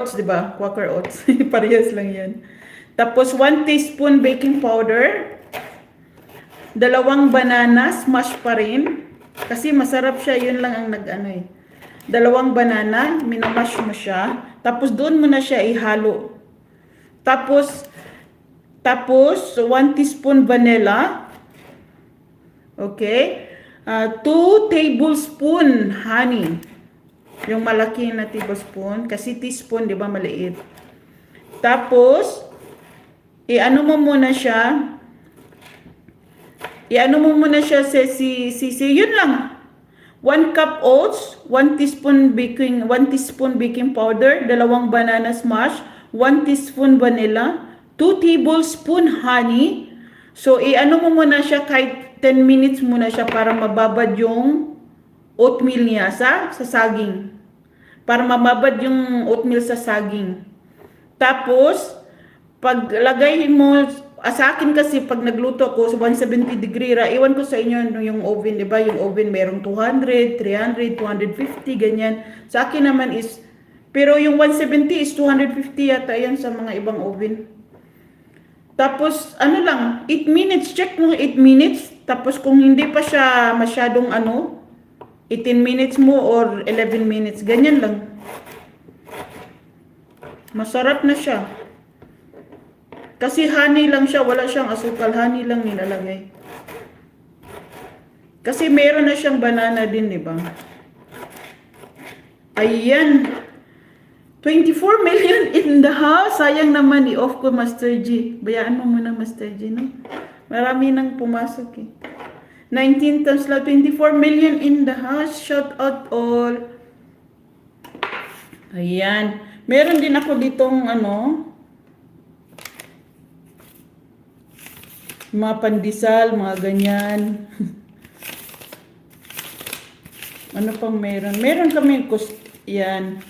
oats, di ba? Quaker oats. Parehas lang yan. Tapos 1 teaspoon baking powder. 2 banana, smash pa rin. Kasi masarap siya, yun lang ang nag-ano eh. 2 banana, minamash mo siya. Tapos doon mo na siya ihalo. Tapos 1 teaspoon vanilla. Okay? 2 tablespoon honey. Yung malaki na tablespoon. Kasi teaspoon, di ba, maliit. Tapos, i-ano mo muna siya yun lang. 1 cup oats, 1 teaspoon baking powder, 2 banana smash, 1 teaspoon vanilla, 2 tablespoon honey. So, i-ano mo muna siya kahit 10 minutes muna siya para mababad yung oatmeal niya sa saging. Para mababad yung oatmeal sa saging. Tapos, paglagay mo, sa akin kasi pag nagluto ako sa 170 degree, iwan ko sa inyo yung oven, di ba? Yung oven merong 200, 300, 250, ganyan. Sa akin naman is, pero yung 170 is 250 yata yan sa mga ibang oven. Tapos, ano lang, 8 minutes, check mo 8 minutes. Tapos kung hindi pa siya masyadong 18 minutes mo or 11 minutes, ganyan lang. Masarap na siya. Kasi honey lang siya, wala siyang asukal, honey lang nilalagay. Kasi meron na siyang banana din, di ba? Ayan. 24 million in the house. Sayang naman i-off ko, Master G. Bayaan mo muna, Master G, no? Marami nang pumasok eh. 19 times lang, 24 million in the house. Shout out all. Ayan. Meron din ako ditong mga pandesal, mga ganyan. Ano pang meron? Meron kami yan.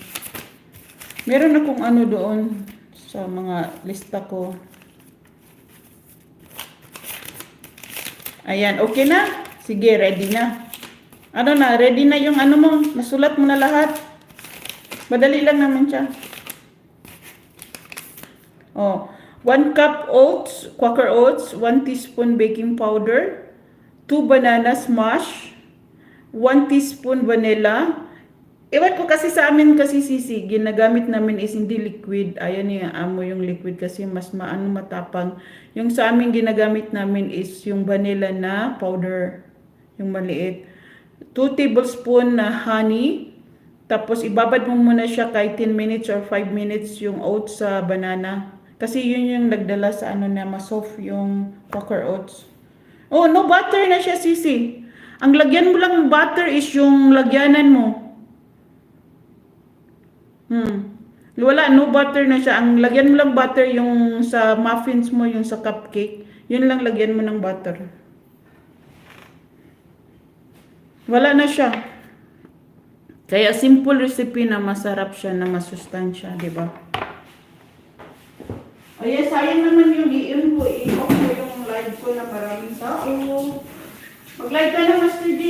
Meron akong doon sa mga lista ko. Ayan, okay na? Sige, ready na. Ready na yung mo? Nasulat mo na lahat? Madali lang naman siya. 1 cup oats, Quaker oats, 1 teaspoon baking powder, 2 banana smash, 1 teaspoon vanilla. Ewan ko kasi sa amin kasi sisi, ginagamit namin is hindi liquid. Ayan yung amo yung liquid kasi mas matapang. Yung sa amin ginagamit namin is yung vanilla na powder, yung maliit. 2 tablespoon na honey. Tapos ibabad mo muna siya kahit 10 minutes or 5 minutes yung oats sa banana. Kasi yun yung nagdala sa na ma-soft yung Quaker oats. Oh, no butter na siya, sisi. Ang lagyan mo lang butter is yung lagyanan mo. Wala, no butter na siya. Ang lagyan mo lang butter yung sa muffins mo, yung sa cupcake. Yun lang lagyan mo ng butter. Wala na siya. Kaya simple recipe na masarap siya, na masustansya, di ba? Ay, sayang naman yung i-off ko yung live ko na maraming tao. Mag-live ka na, Master G.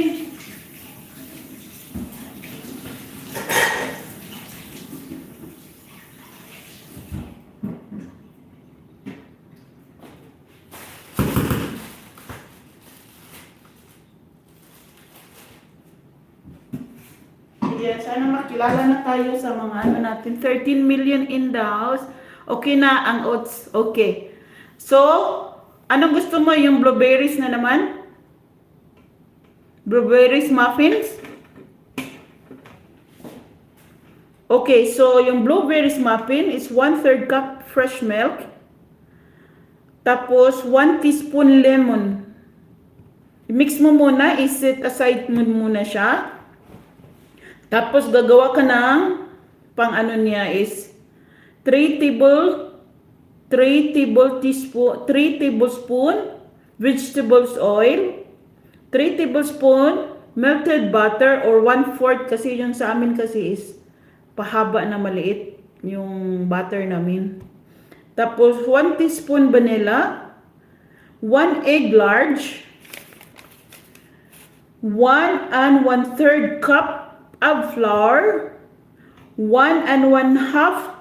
Ayan, sana makilala na tayo sa mga natin. 13 million in the house. Okay na ang oats. Okay. So, anong gusto mo? Yung blueberries na naman? Blueberries muffins? Okay, so yung blueberries muffin is 1/3 cup fresh milk. Tapos, 1 teaspoon lemon. I-mix mo muna. I-set aside mo muna siya. Tapos, gagawa ka ng pang niya is 3 tablespoon vegetables oil, 3 tablespoon melted butter or 1/4 kasi yung sa amin kasi is pahaba na maliit yung butter namin. Tapos 1 teaspoon vanilla, 1 egg large, 1 1/3 cup of flour, 1 and 1/2